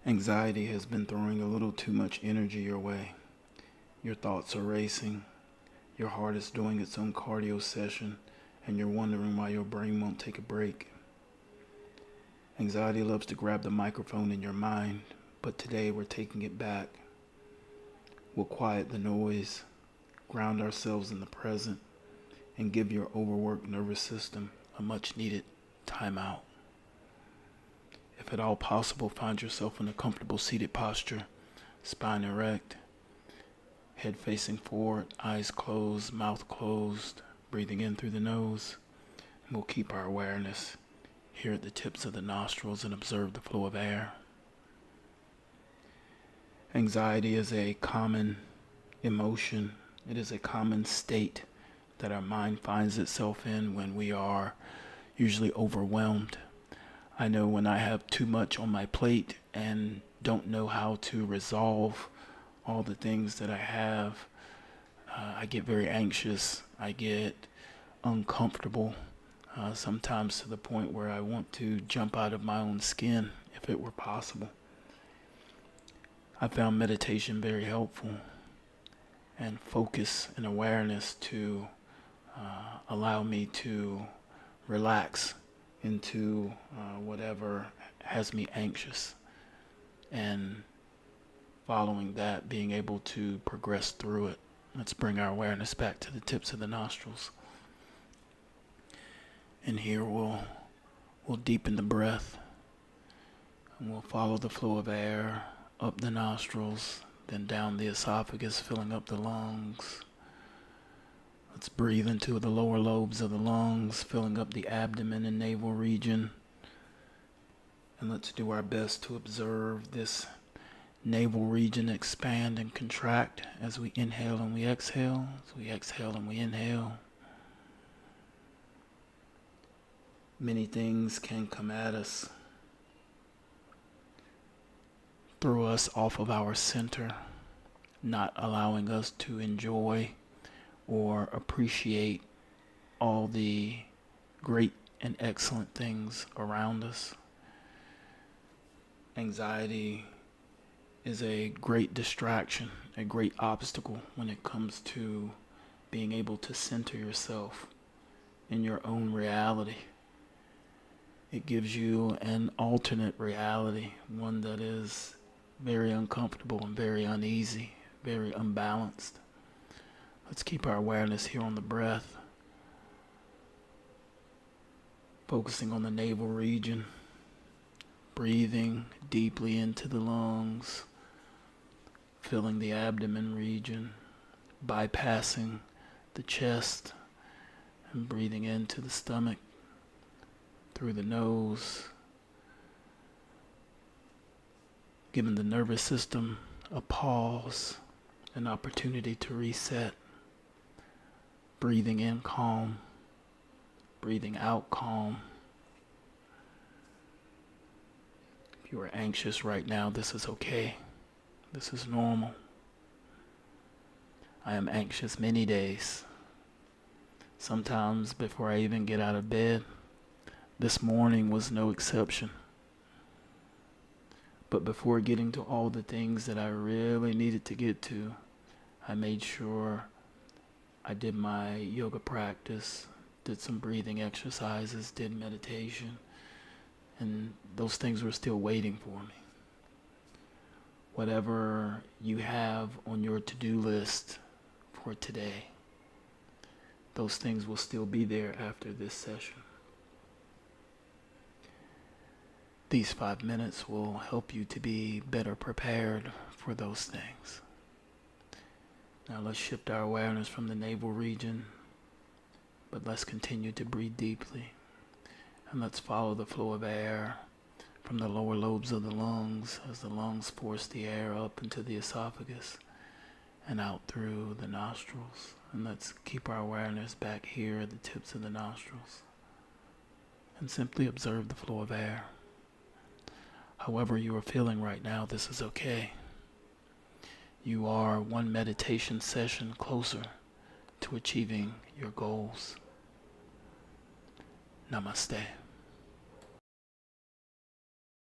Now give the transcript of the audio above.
Anxiety has been throwing a little too much energy your way. Your thoughts are racing, your heart is doing its own cardio session, and you're wondering why your brain won't take a break. Anxiety loves to grab the microphone in your mind, but today we're taking it back. We'll quiet the noise, ground ourselves in the present, and give your overworked nervous system a much needed timeout. If at all possible, find yourself in a comfortable seated posture, spine erect, head facing forward, eyes closed, mouth closed, breathing in through the nose. And we'll keep our awareness here at the tips of the nostrils and observe the flow of air. Anxiety is a common emotion. It is a common state that our mind finds itself in when we are usually overwhelmed. I know when I have too much on my plate and don't know how to resolve all the things that I have, I get very anxious. I get uncomfortable, sometimes to the point where I want to jump out of my own skin if it were possible. I found meditation very helpful and focus and awareness to allow me to relax into whatever has me anxious, and following that, being able to progress through it. Let's bring our awareness back to the tips of the nostrils. And here we'll deepen the breath, and we'll follow the flow of air up the nostrils, then down the esophagus, filling up the lungs. Let's breathe into the lower lobes of the lungs, filling up the abdomen and navel region. And let's do our best to observe this navel region expand and contract as we inhale and we exhale, as we exhale and we inhale. Many things can come at us, throw us off of our center, not allowing us to enjoy or appreciate all the great and excellent things around us. Anxiety is a great distraction, a great obstacle when it comes to being able to center yourself in your own reality. It gives you an alternate reality, one that is very uncomfortable and very uneasy, very unbalanced. Let's keep our awareness here on the breath, focusing on the navel region, breathing deeply into the lungs, filling the abdomen region, bypassing the chest, and breathing into the stomach through the nose, giving the nervous system a pause, an opportunity to reset. Breathing in calm, breathing out calm. If you are anxious right now, this is okay. This is normal. I am anxious many days. Sometimes before I even get out of bed. This morning was no exception. But before getting to all the things that I really needed to get to, I made sure I did my yoga practice, did some breathing exercises, did meditation, and those things were still waiting for me. Whatever you have on your to-do list for today, those things will still be there after this session. These 5 minutes will help you to be better prepared for those things. Now let's shift our awareness from the navel region, but let's continue to breathe deeply. And let's follow the flow of air from the lower lobes of the lungs as the lungs force the air up into the esophagus and out through the nostrils. And let's keep our awareness back here at the tips of the nostrils and simply observe the flow of air. However you are feeling right now, this is okay. You are one meditation session closer to achieving your goals. Namaste.